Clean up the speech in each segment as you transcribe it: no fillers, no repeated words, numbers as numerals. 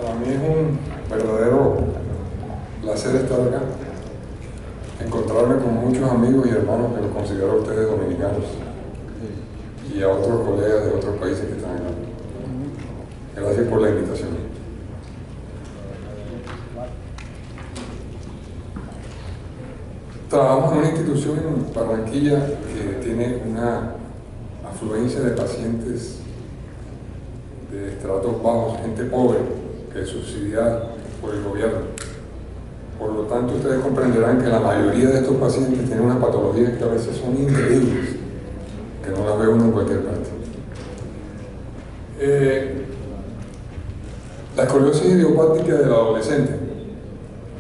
Para mí es un verdadero placer estar acá, encontrarme con muchos amigos y hermanos que los considero a ustedes dominicanos y a otros colegas de otros países que están acá. Gracias por la invitación. Trabajamos en una institución en Barranquilla que tiene una afluencia de pacientes de estratos bajos, gente pobre, que es subsidiada por el gobierno. Por lo tanto, ustedes comprenderán que la mayoría de estos pacientes tienen unas patologías que a veces son increíbles, que no las ve uno en cualquier parte. La escoliosis idiopática del adolescente.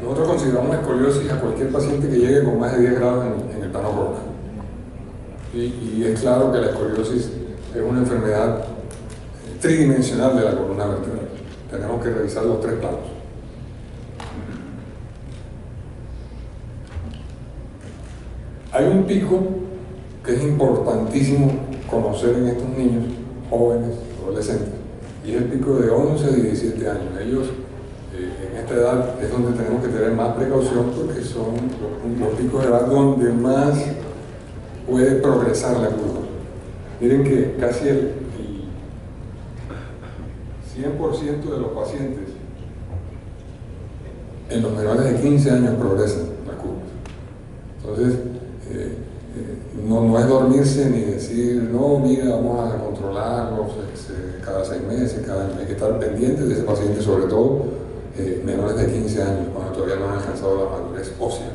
Nosotros consideramos escoliosis a cualquier paciente que llegue con más de 10 grados en el plano coronal. Y es claro que la escoliosis es una enfermedad tridimensional de la columna vertebral. Tenemos que revisar los 3 planos. Hay un pico que es importantísimo conocer en estos niños, jóvenes, adolescentes, y es el pico de 11 y 17 años. Ellos, en esta edad, es donde tenemos que tener más precaución porque son los picos de edad donde más puede progresar la curva. Miren que casi el 100% de los pacientes en los menores de 15 años progresan las curvas. Entonces, no es dormirse ni decir, no, mira, vamos a controlarlos cada 6 meses, hay que estar pendientes de ese paciente, sobre todo menores de 15 años, cuando todavía no han alcanzado la madurez ósea.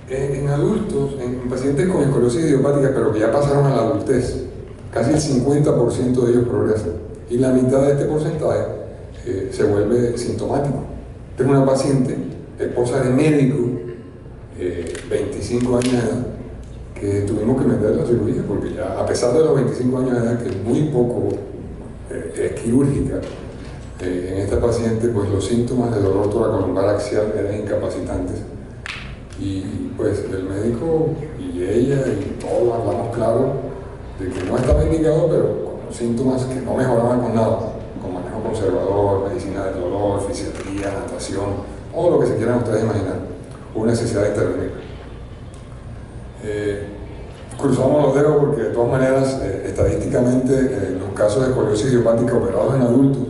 En adultos, en pacientes con escoliosis idiopática, pero que ya pasaron a la adultez, casi el 50% de ellos progresan, y la mitad de este porcentaje se vuelve sintomático. Tengo una paciente, esposa de médico, 25 años de edad, que tuvimos que meter la cirugía porque ya, a pesar de los 25 años de edad, que es muy poco es quirúrgica, en esta paciente pues los síntomas de dolor toracolumbar axial eran incapacitantes, y pues el médico y ella y todos hablamos claro de que no estaba indicado, pero con síntomas que no mejoraban con nada, con manejo conservador, medicina del dolor, fisiatría, natación, todo lo que se quieran ustedes imaginar. Hubo necesidad de intervenir. Cruzamos los dedos porque de todas maneras, estadísticamente, los casos de escoliosis idiopática operados en adultos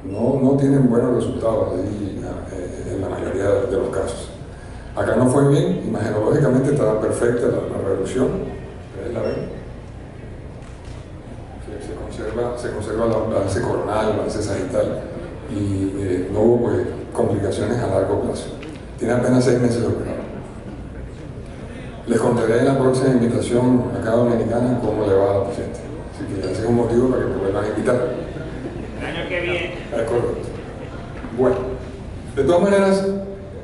no tienen buenos resultados ahí, en la mayoría de los casos. Acá no fue bien, imagenológicamente estaba perfecta la reducción, ustedes la ven. Se conserva la base coronal, la base sagital, y no hubo pues, complicaciones a largo plazo. Tiene apenas 6 meses de operado. Les contaré en la próxima invitación acá a Dominicana cómo le va a la paciente. Así que ese es un motivo para que me vuelvan a invitar. El año que viene. Es correcto. Bueno, de todas maneras,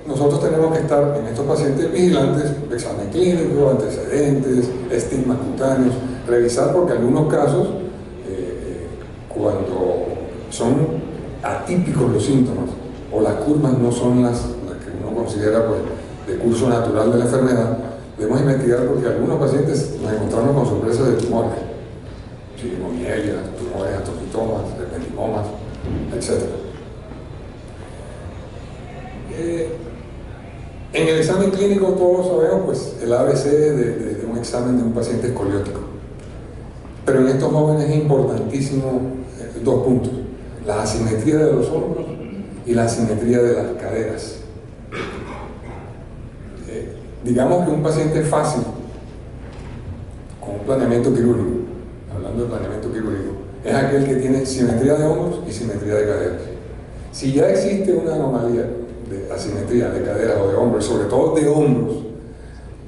nosotros tenemos que estar en estos pacientes vigilantes, examen clínico, antecedentes, estigmas cutáneos, revisar porque en algunos casos, cuando son atípicos los síntomas o las curvas no son las que uno considera pues, de curso natural de la enfermedad, debemos investigar porque algunos pacientes nos encontramos con sorpresas de tumores, chirimomielias, tumores astrocitomas, ependimomas, etc. En el examen clínico todos sabemos pues, el ABC de un examen de un paciente escoliótico, pero en estos jóvenes es importantísimo 2 puntos: la asimetría de los hombros y la asimetría de las caderas. Digamos que un paciente fácil, con un planeamiento quirúrgico, hablando de planeamiento quirúrgico, es aquel que tiene simetría de hombros y simetría de caderas. Si ya existe una anomalía de asimetría de caderas o de hombros, sobre todo de hombros,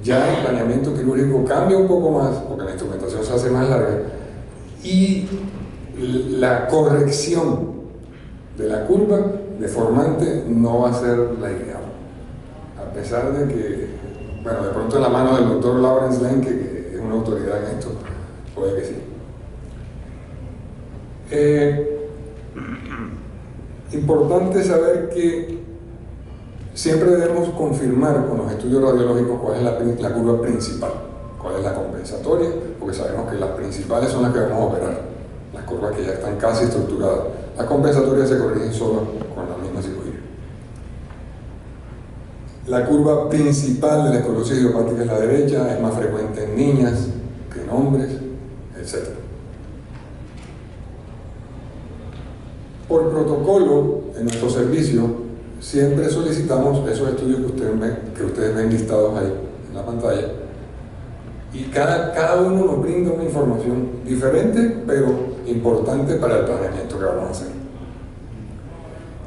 ya el planeamiento quirúrgico cambia un poco más, porque la instrumentación se hace más larga, y la corrección de la curva deformante no va a ser la ideal, a pesar de que, bueno, de pronto en la mano del doctor Lawrence Lane, que es una autoridad en esto, puede que sí. Importante saber que siempre debemos confirmar con los estudios radiológicos cuál es la curva principal, cuál es la compensatoria, porque sabemos que las principales son las que vamos a operar, las curvas que ya están casi estructuradas. Las compensatorias se corrigen solo con la misma cirugía. La curva principal de la esclerosis idiopática es la derecha, es más frecuente en niñas que en hombres, etc. Por protocolo, en nuestro servicio, siempre solicitamos esos estudios que ustedes ven listados ahí en la pantalla, y cada uno nos brinda una información diferente, pero importante para el planeamiento que vamos a hacer.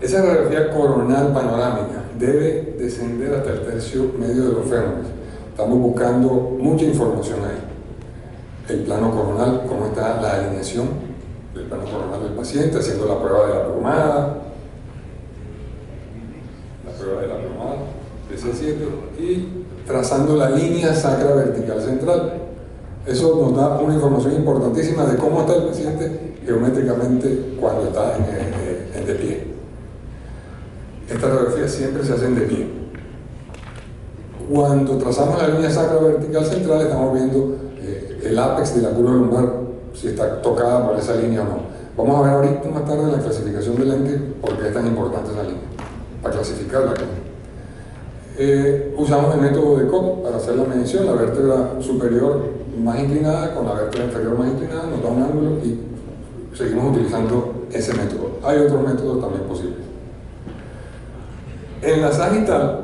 Esa radiografía coronal panorámica debe descender hasta el tercio medio de los fémures. Estamos buscando mucha información ahí. El plano coronal, cómo está la alineación del plano coronal del paciente, haciendo la prueba de la plomada, de C7, y trazando la línea sacra vertical central. Eso nos da una información importantísima de cómo está el paciente geométricamente cuando está en de pie. Esta radiografía siempre se hace en de pie. Cuando trazamos la línea sacra vertical central, estamos viendo el ápex de la curva lumbar, si está tocada por esa línea o no. Vamos a ver ahorita más tarde la clasificación del lente, por qué es tan importante esa línea, para clasificarla. Usamos el método de Koch para hacer la medición, la vértebra superior más inclinada con la vértebra inferior más inclinada, nos da un ángulo y seguimos utilizando ese método. Hay otros métodos también posibles. En la sagital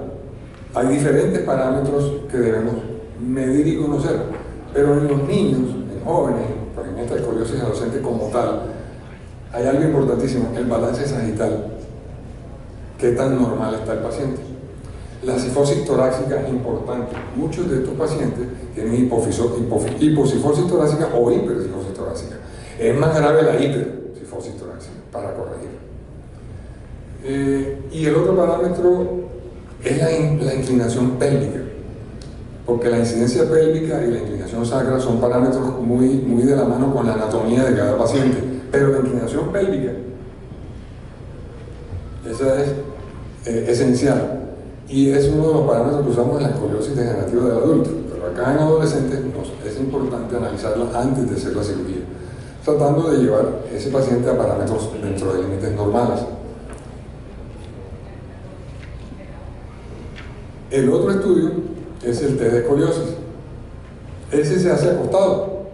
hay diferentes parámetros que debemos medir y conocer, pero en los niños, en jóvenes, en esta escoliosis adolescente como tal, hay algo importantísimo, el balance sagital. ¿Qué tan normal está el paciente? La cifosis torácica es importante. Muchos de estos pacientes tienen hipocifosis torácica o hipercifosis torácica. Es más grave la hipercifosis torácica, para corregir. Y el otro parámetro es la inclinación pélvica, porque la incidencia pélvica y la inclinación sacra son parámetros muy de la mano con la anatomía de cada paciente, pero la inclinación pélvica, esa es esencial. Y es uno de los parámetros que usamos en la escoliosis degenerativa del adulto, pero acá en adolescentes es importante analizarla antes de hacer la cirugía, tratando de llevar ese paciente a parámetros dentro de límites normales. El otro estudio es el test de escoliosis. Ese se hace acostado.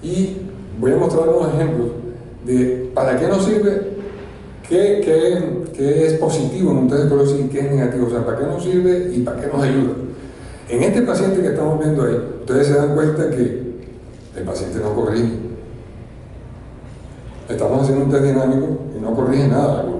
Y voy a mostrar unos ejemplos de para qué nos sirve. ¿Qué es positivo en un test de escoliosis y qué es negativo? O sea, ¿para qué nos sirve y para qué nos ayuda? En este paciente que estamos viendo ahí, ustedes se dan cuenta que el paciente no corrige. Estamos haciendo un test dinámico y no corrige nada la curva.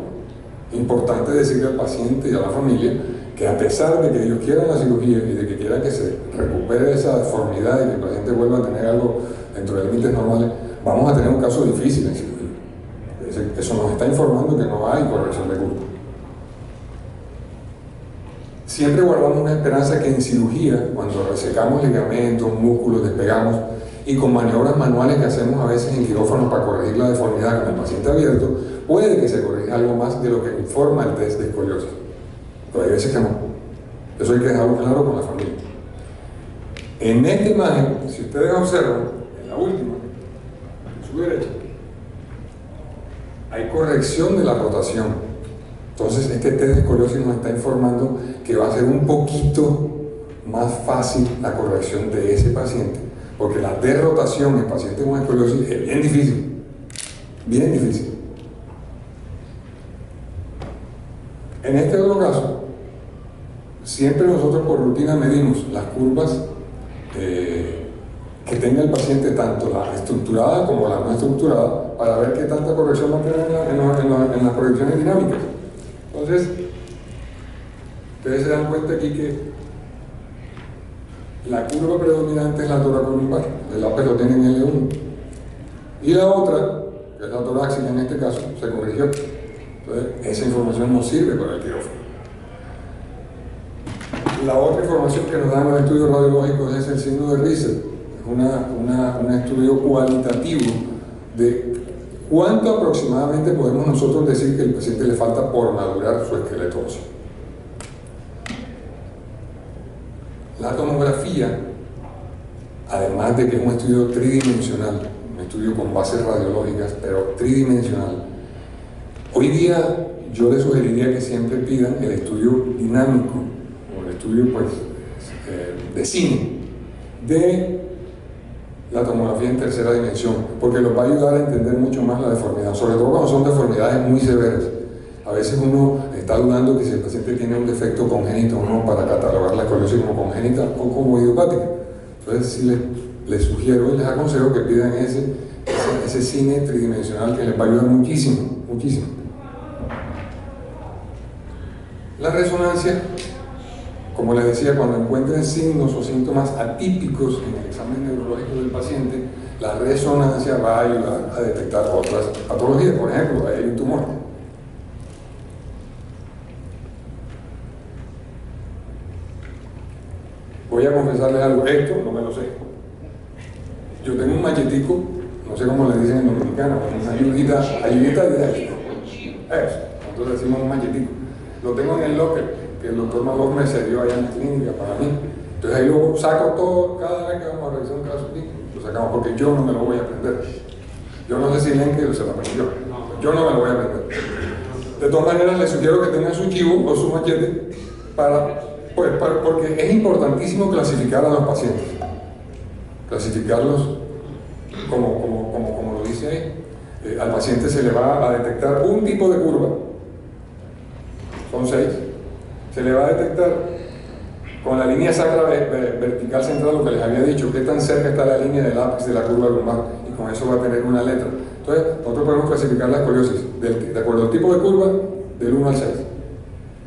Importante decirle al paciente y a la familia que a pesar de que ellos quieran la cirugía y de que quieran que se recupere esa deformidad y que el paciente vuelva a tener algo dentro de límites normales, vamos a tener un caso difícil en cirugía. Eso nos está informando que no hay corrección de curva. Siempre guardamos una esperanza que en cirugía, cuando resecamos ligamentos, músculos, despegamos, y con maniobras manuales que hacemos a veces en quirófano para corregir la deformidad con el paciente abierto, puede que se corrija algo más de lo que informa el test de escoliosis. Pero hay veces que no. Eso hay que dejarlo claro con la familia. En esta imagen, si ustedes observan, en la última, en su derecha, hay corrección de la rotación. Entonces, este test de escoliosis nos está informando que va a ser un poquito más fácil la corrección de ese paciente, porque la derrotación en pacientes con escoliosis es bien difícil. Bien difícil. En este otro caso, siempre nosotros por rutina medimos las curvas que tenga el paciente, tanto la estructurada como la no estructurada, para ver qué tanta corrección va a tener en las proyecciones dinámicas. Entonces, ustedes se dan cuenta aquí que la curva predominante es la toracolumbar, el ápex lo tiene en L1, y la otra, que es la torácica en este caso, se corrigió. Entonces, esa información nos sirve para el quirófano. La otra información que nos dan los estudios radiológicos es el signo de Riesel. Es un estudio cualitativo de cuánto aproximadamente podemos nosotros decir que el paciente le falta por madurar su esqueleto óseo. La tomografía, además de que es un estudio tridimensional, un estudio con bases radiológicas, pero tridimensional. Hoy día yo les sugeriría que siempre pidan el estudio dinámico, o el estudio pues, de cine, de la tomografía en tercera dimensión, porque los va a ayudar a entender mucho más la deformidad, sobre todo cuando son deformidades muy severas. A veces uno está dudando que si el paciente tiene un defecto congénito o no para catalogar la escoliosis como congénita o como idiopática. Entonces sí les sugiero y les aconsejo que pidan ese cine tridimensional que les va a ayudar muchísimo, muchísimo. La resonancia, como les decía, cuando encuentren signos o síntomas atípicos en el examen neurológico del paciente, la resonancia va a ayudar a detectar otras patologías. Por ejemplo, hay un tumor. Voy a confesarles algo, esto no me lo sé. Yo tengo un machetico, no sé cómo le dicen en dominicano, una ayudita didáctica. Eso, nosotros decimos un machetico. Lo tengo en el locker, que el doctor Malor me cedió allá en la clínica para mí. Entonces ahí lo saco todo, cada vez que vamos a revisar un caso clínico, lo sacamos, porque yo no me lo voy a aprender. Yo no sé si Lenke se lo aprendió, yo no me lo voy a aprender. De todas maneras, les sugiero que tengan su chivo o su machete porque es importantísimo clasificar a los pacientes, clasificarlos como lo dice ahí. Al paciente se le va a detectar un tipo de curva, son 6, se le va a detectar con la línea sacra vertical central, lo que les había dicho, qué tan cerca está la línea del ápice de la curva lumbar, y con eso va a tener una letra. Entonces, nosotros podemos clasificar la escoliosis de acuerdo al tipo de curva, del 1 al 6.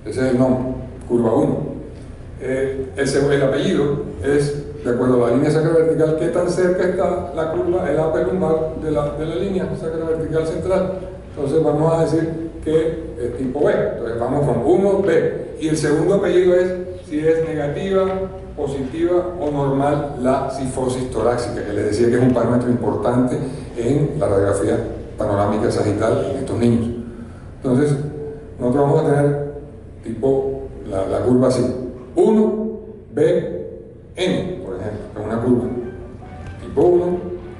Ese es el nombre, curva 1. El apellido es de acuerdo a la línea sacra vertical, qué tan cerca está la curva, el ápice lumbar de la línea sacra vertical central. Entonces vamos a decir que es tipo B. Entonces vamos con 1B. Y el segundo apellido es si es negativa, positiva o normal la cifosis torácica, que les decía que es un parámetro importante en la radiografía panorámica sagital en estos niños. Entonces nosotros vamos a tener tipo la curva así: 1, B, N, por ejemplo, que es una curva tipo 1,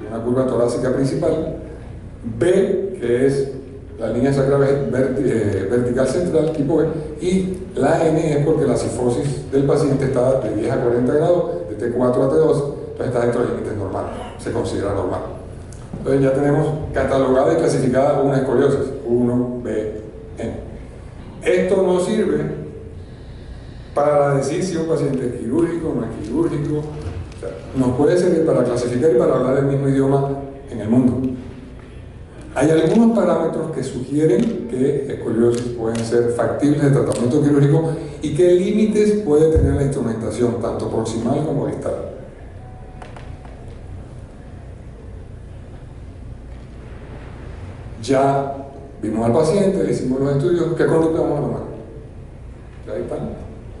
una curva torácica principal, B, que es la línea sacra vertical central, tipo B, y la N es porque la cifosis del paciente está de 10 a 40 grados, de T4 a T2, entonces está dentro del límite normal, se considera normal. Entonces ya tenemos catalogada y clasificada una escoliosis, 1, B, N. Esto nos sirve para decir si un paciente es quirúrgico o no es quirúrgico. O sea, nos puede servir para clasificar y para hablar el mismo idioma en el mundo. Hay algunos parámetros que sugieren que escoliosis pueden ser factibles de tratamiento quirúrgico y qué límites puede tener la instrumentación, tanto proximal como distal. Ya vimos al paciente, le hicimos los estudios, ¿qué conducta vamos a tomar? Ya ahí están: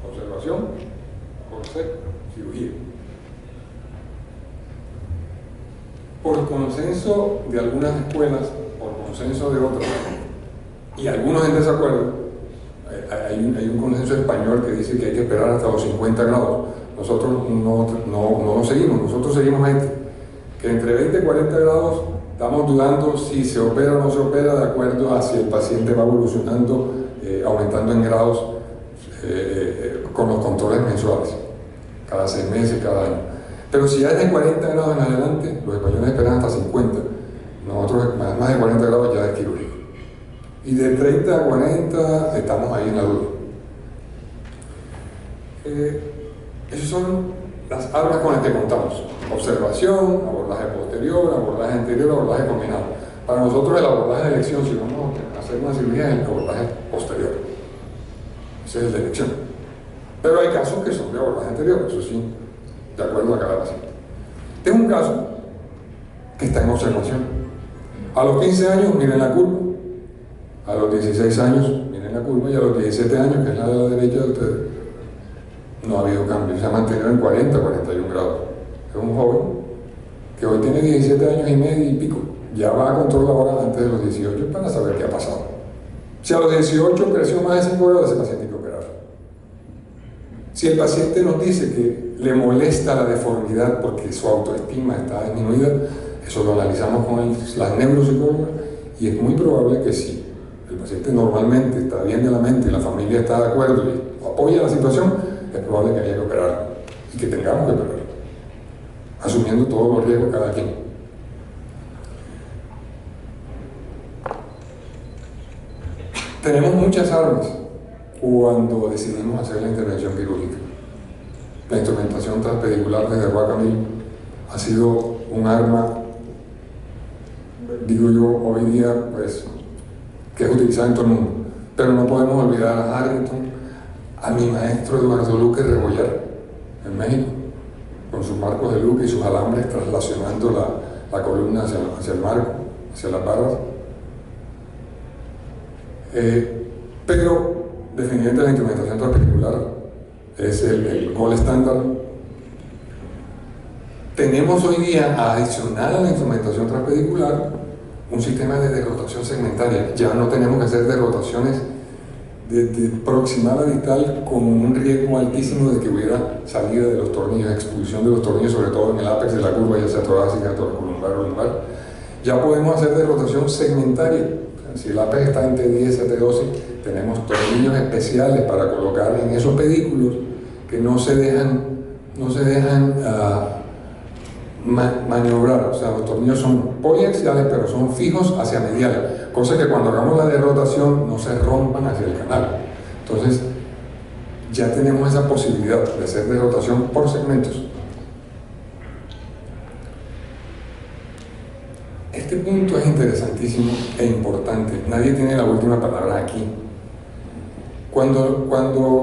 observación, corset, cirugía. Por consenso de algunas escuelas, por consenso de otras, y algunos en desacuerdo, hay un consenso español que dice que hay que esperar hasta los 50 grados. Nosotros no lo seguimos, nosotros seguimos que entre 20 y 40 grados estamos dudando si se opera o no se opera, de acuerdo a si el paciente va evolucionando, aumentando en grados con los controles mensuales, cada 6 meses, cada año. Pero si ya es de 40 grados en adelante, los españoles esperan hasta 50. Nosotros más de 40 grados ya es quirúrgico. Y de 30 a 40 estamos ahí en la duda. Esas son las armas con las que contamos: observación, abordaje posterior, abordaje anterior, abordaje combinado. Para nosotros el abordaje de elección, si vamos a hacer una cirugía, es el abordaje posterior. Ese es el de elección. Pero hay casos que son de abordaje anterior, eso sí, de acuerdo a cada paciente. Tengo un caso que está en observación. A los 15 años miren la curva, a los 16 años miren la curva, y a los 17 años, que es la de la derecha de ustedes, no ha habido cambio, se ha mantenido en 40, 41 grados. Es un joven que hoy tiene 17 años y medio y pico, ya va a control ahora antes de los 18 para saber qué ha pasado. Si a los 18 creció más de 5 grados, ese paciente hay que operar. Si el paciente nos dice que le molesta la deformidad porque su autoestima está disminuida, Eso lo analizamos con las neuropsicólogas y es muy probable que si el paciente normalmente está bien de la mente y la familia está de acuerdo y apoya la situación, es probable que haya que operarlo y que tengamos que operarlo, asumiendo todos los riesgos cada quien. Tenemos muchas armas cuando decidimos hacer la intervención quirúrgica. La instrumentación transpedicular desde Ruacamil ha sido un arma, digo yo, hoy día, pues, que es utilizada en todo el mundo. Pero no podemos olvidar a Harrington, a mi maestro Eduardo Luque Rebollar, en México, con sus marcos de Luque y sus alambres traslacionando la columna hacia el marco, hacia las barras. Pero definitivamente la instrumentación transpedicular es el gol estándar. Tenemos hoy día, adicional a la instrumentación transpedicular, un sistema de derrotación segmentaria. Ya no tenemos que hacer derrotaciones de proximal a distal con un riesgo altísimo de que hubiera salida de los tornillos, expulsión de los tornillos, sobre todo en el ápex de la curva, ya sea torácica, toracolumbar o lumbar. Ya podemos hacer derrotación segmentaria. O sea, si el ápex está en T10 a T12, tenemos tornillos especiales para colocar en esos pedículos que no se dejan maniobrar. O sea, los tornillos son poliaxiales, pero son fijos hacia medial, cosa que cuando hagamos la derrotación no se rompan hacia el canal. Entonces, ya tenemos esa posibilidad de hacer derrotación por segmentos. Este punto es interesantísimo e importante. Nadie tiene la última palabra aquí. Cuando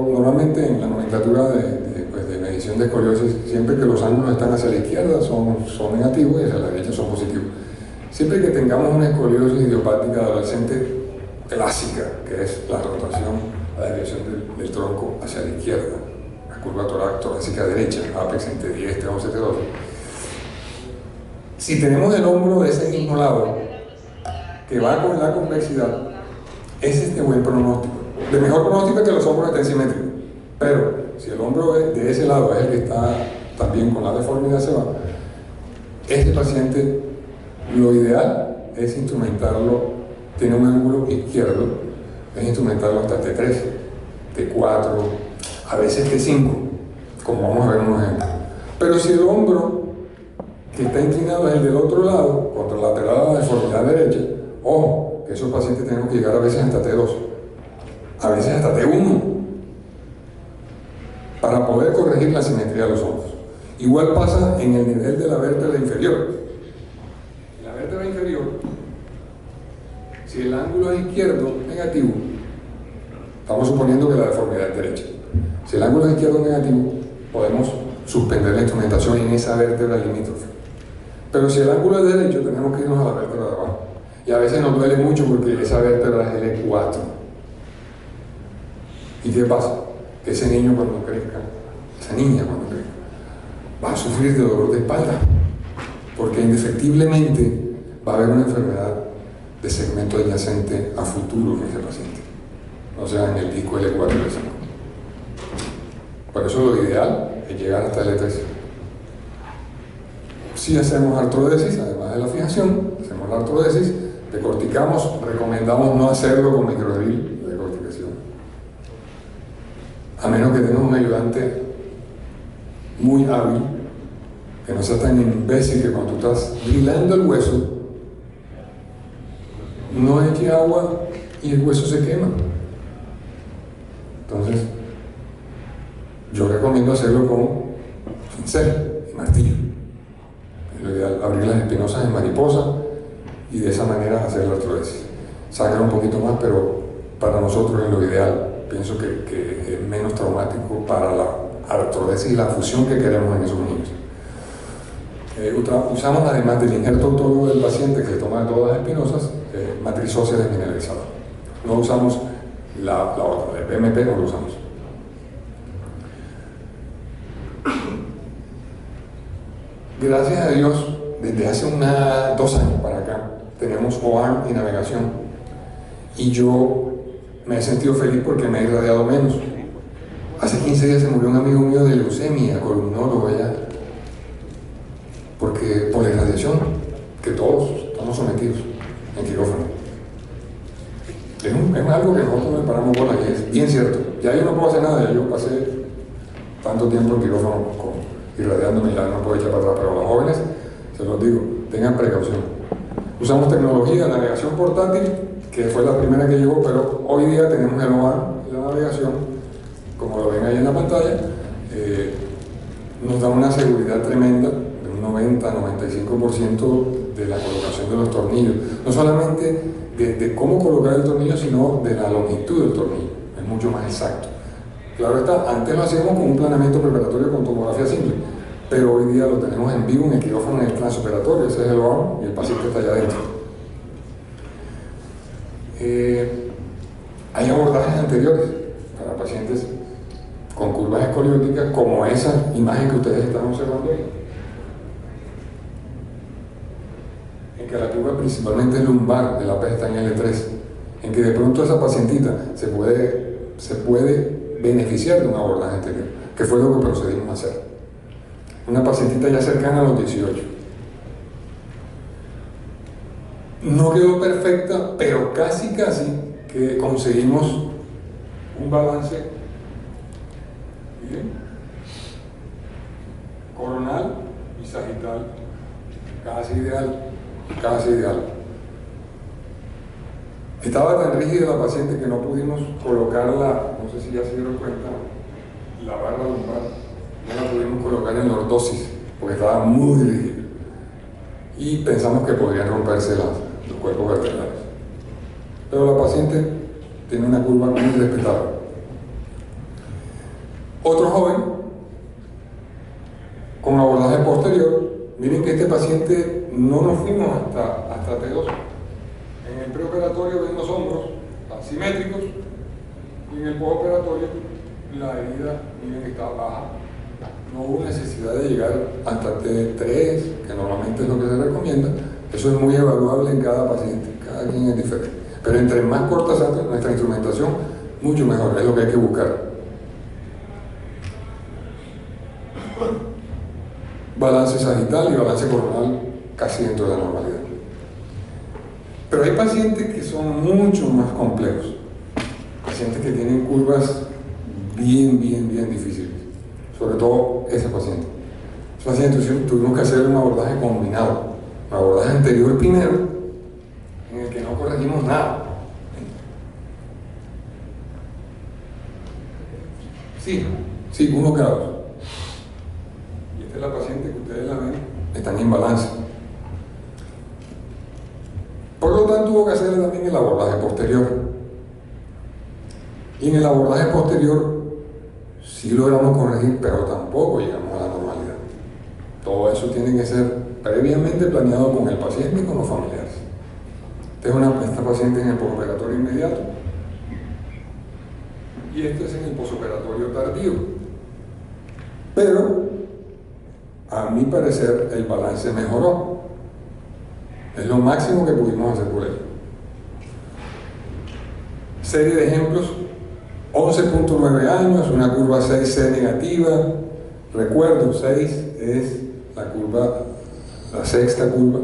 normalmente en la nomenclatura de medición de escoliosis, siempre que los ángulos están hacia la izquierda son negativos y hacia la derecha son positivos. Siempre que tengamos una escoliosis idiopática adolescente clásica, que es la rotación, la desviación del tronco hacia la izquierda, la curva torácica derecha, ápex en T10, T11, T12. Si tenemos el hombro de ese mismo lado, que va con la convexidad, ese es de buen pronóstico. De mejor pronóstico es que los hombros estén simétricos. Pero si el hombro de ese lado es el que está también con la deformidad se va, este paciente, lo ideal es instrumentarlo, tiene un ángulo izquierdo, es instrumentarlo hasta T3, T4, a veces T5, como vamos a ver en un ejemplo. Pero si el hombro que está inclinado es el del otro lado, contralateral a la deformidad derecha, ojo, que esos pacientes tenemos que llegar a veces hasta T2, a veces hasta T1, para poder corregir la simetría de los hombros. Igual pasa en el nivel de la vértebra inferior. La vértebra inferior, si el ángulo es izquierdo negativo, estamos suponiendo que la deformidad es derecha. Si el ángulo es izquierdo negativo, podemos suspender la instrumentación en esa vértebra limítrofe. Pero si el ángulo es derecho, tenemos que irnos a la vértebra de abajo. Y a veces nos duele mucho porque esa vértebra es el E4. ¿Y qué pasa? Que ese niño cuando crezca, esa niña cuando crezca, va a sufrir de dolor de espalda, porque indefectiblemente va a haber una enfermedad de segmento adyacente a futuro en ese paciente, o sea, en el disco L4 y L5. Por eso lo ideal es llegar hasta el E3. Si hacemos artrodesis, además de la fijación, hacemos la artrodesis, decorticamos, recomendamos no hacerlo con microdrill de decorticación, a menos que tengas un ayudante muy hábil, que no sea tan imbécil que cuando tú estás drilando el hueso, no eche agua y el hueso se quema. Entonces, yo recomiendo hacerlo con pincel y martillo. Es lo ideal, abrir las espinosas en mariposa y de esa manera hacer la artrodesis. Sangra un poquito más, pero para nosotros es lo ideal. Pienso que es menos traumático para la artrodesis y la fusión que queremos en esos niños. Usamos, además del injerto autólogo del paciente que se toma de todas las espinosas, matriz ósea desmineralizada. No usamos la otra, el BMP no lo usamos. Gracias a Dios, desde hace 2 años para acá, tenemos OARM y navegación. Y yo me he sentido feliz porque me he irradiado menos. Hace 15 días se murió un amigo mío de leucemia, columnólogo allá, porque por la irradiación que todos estamos sometidos en quirófano. Es algo que nosotros nos paramos bola y es bien cierto. Ya yo no puedo hacer nada, ya yo pasé tanto tiempo en quirófano irradiándome, ya no puedo echar para atrás, pero a los jóvenes, se los digo, tengan precaución. Usamos tecnología, navegación portátil, que fue la primera que llegó, pero hoy día tenemos el OAN, la navegación, como lo ven ahí en la pantalla, nos da una seguridad tremenda de un 90-95% de la colocación de los tornillos. No solamente de cómo colocar el tornillo, sino de la longitud del tornillo. Es mucho más exacto. Claro está, antes lo hacíamos con un planeamiento preparatorio con tomografía simple, pero hoy día lo tenemos en vivo en el quirófano, en el transoperatorio, ese es el OAN y el paciente está allá adentro. Hay abordajes anteriores para pacientes con curvas escolióticas como esa imagen que ustedes están observando ahí, en que la curva principalmente es lumbar, el APES está en L3, en que de pronto esa pacientita se puede beneficiar de un abordaje anterior, que fue lo que procedimos a hacer. Una pacientita ya cercana a los 18. No quedó perfecta, pero casi que conseguimos un balance bien, coronal y sagital, casi ideal. Estaba tan rígida la paciente que no pudimos colocarla, no sé si ya se dieron cuenta, la barra lumbar, no la pudimos colocar en lordosis, porque estaba muy rígida. Y pensamos que podrían romperse los cuerpos vertebrales. Pero la paciente tiene una curva muy respetable. Otro joven, con abordaje posterior, miren que este paciente no nos fuimos hasta T2. En el preoperatorio ven los hombros asimétricos y en el postoperatorio la herida, miren que está baja. No hubo necesidad de llegar hasta T3, que normalmente es lo que se recomienda. Eso es muy evaluable en cada paciente, cada quien es diferente. Pero entre más corta sea nuestra instrumentación, mucho mejor, es lo que hay que buscar. Balance sagital y balance coronal casi dentro de la normalidad. Pero hay pacientes que son mucho más complejos, pacientes que tienen curvas bien difíciles, sobre todo ese paciente. Ese paciente tuvimos que hacer un abordaje combinado, un abordaje anterior primero, en el que no corregimos nada. Sí, uno cada dos. Y esta es la paciente que ustedes la ven, están en balance. Por lo tanto, hubo que hacerle también el abordaje posterior. Y en el abordaje posterior sí logramos corregir, pero tampoco llegamos a la normalidad. Todo eso tiene que ser previamente planeado con el paciente y con los familiares. Esta paciente en el postoperatorio inmediato y este es en el postoperatorio tardío. Pero, a mi parecer, el balance mejoró. Es lo máximo que pudimos hacer por él. Serie de ejemplos: 11.9 años, una curva 6C negativa. Recuerdo, 6 es la sexta curva.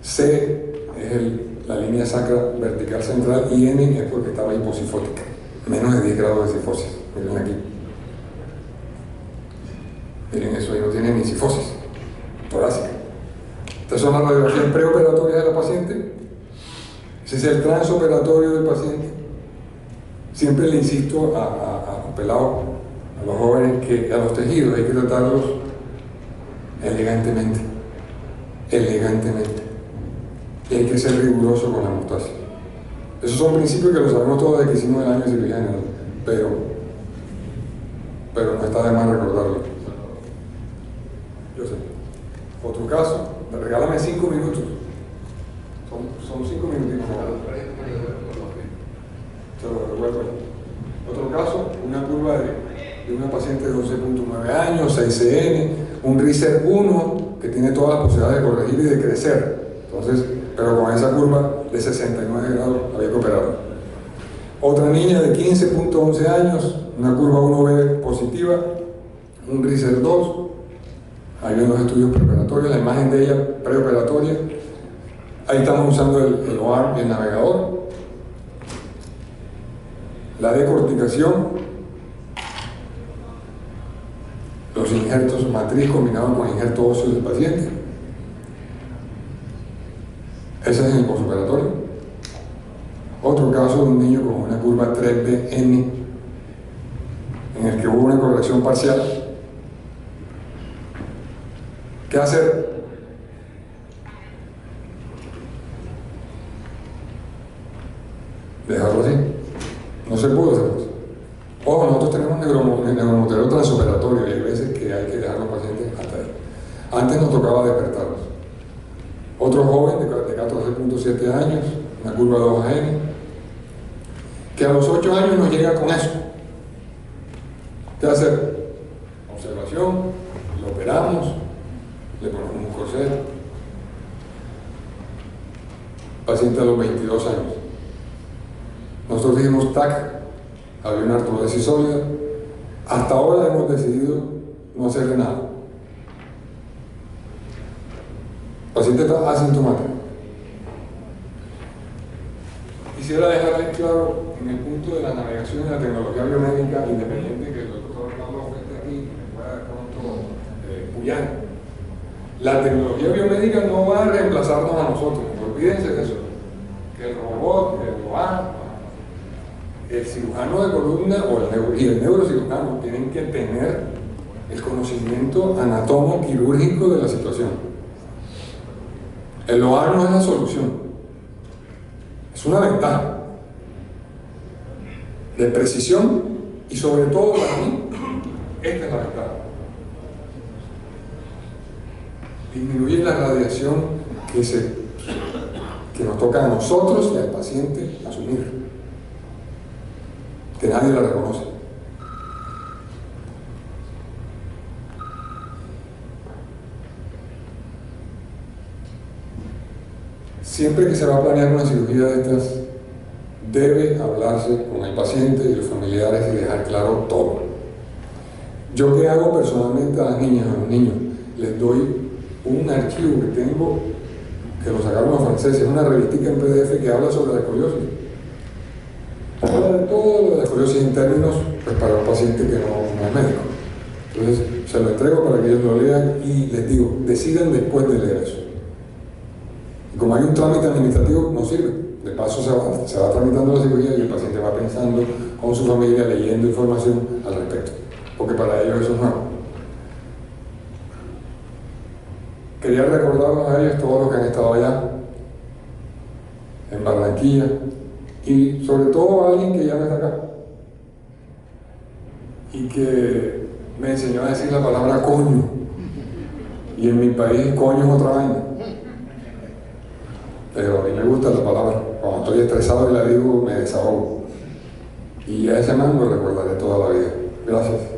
C es la línea sacra vertical central y N es porque estaba hiposifótica. Menos de 10 grados de cifosis. Miren aquí. Miren eso, ahí no tiene ni cifosis torácica. Estas son las radiografías preoperatorias de la paciente. Ese es el transoperatorio del paciente. Siempre le insisto a los pelados, a los jóvenes, que a los tejidos hay que tratarlos elegantemente. Y hay que ser riguroso con la hemostasia. Esos son principios que lo sabemos todos desde que hicimos el año de cirugía general, pero no está de más recordarlo. Yo sé. Otro caso, regálame 5 minutos. Son 5 minutitos. Se lo recuerdo. Otro caso, una curva de una paciente de 12.9 años, 6CN, un RISER 1 que tiene todas las posibilidades de corregir y de crecer. Entonces, pero con esa curva de 69 grados había que operarla. Otra niña de 15.11 años, una curva 1B positiva, un RISER 2, Ahí ven los estudios preparatorios, la imagen de ella preoperatoria. Ahí estamos usando el OAR y el navegador. La decorticación, los injertos matriz combinados con injerto óseo del paciente. Ese es en el postoperatorio. Otro caso de un niño con una curva 3BN en el que hubo una corrección parcial. ¿Qué hacer? Dejarlo así. No se pudo hacer eso. Ojo, nosotros tenemos neuromonitoreo transoperatorio y hay veces que hay que dejar a los pacientes hasta ahí. Antes nos tocaba despertarlos. Otro joven de 14.7 años, una curva 2AN, que a los 8 años nos llega con eso. ¿Qué hacer? Observación, lo operamos, le ponemos un corset. Paciente a los 22 años. Nosotros dijimos TAC, había una artrodesis sólida. Hasta ahora hemos decidido no hacerle nada. El paciente está asintomático. Quisiera dejar ahí claro en el punto de la navegación de la tecnología biomédica, independiente que el doctor Carlos esté aquí y me pueda pronto pullar. La tecnología biomédica no va a reemplazarnos a nosotros, olvídense de eso. Que el robot, que el OAR, el cirujano de columna y el neurocirujano tienen que tener el conocimiento anatomo-quirúrgico de la situación. El OAR no es la solución, es una ventaja de precisión y sobre todo para mí, esta es la ventaja. Disminuir la radiación que nos toca a nosotros y al paciente asumir, que nadie la reconoce. Siempre que se va a planear una cirugía de estas, debe hablarse con el paciente y los familiares y dejar claro todo. ¿Yo qué hago personalmente a las niñas, a los niños? Les doy un archivo que tengo, que lo sacaron los franceses, es una revistica en PDF que habla sobre la escoliosis. Habla de todo lo de la escoliosis en términos pues, para un paciente que no es médico. Entonces se lo entrego para que ellos lo lean y les digo, decidan después de leer eso. Y como hay un trámite administrativo, no sirve. De paso se va tramitando la cirugía y el paciente va pensando con su familia, leyendo información al respecto. Porque para ellos eso es nuevo. Quería recordarnos a ellos todos los que han estado allá, en Barranquilla, y sobre todo a alguien que ya no está acá, y que me enseñó a decir la palabra coño, y en mi país coño es otra vaina, pero a mí me gusta la palabra, cuando estoy estresado y la digo me desahogo, y a ese man lo recordaré toda la vida. Gracias.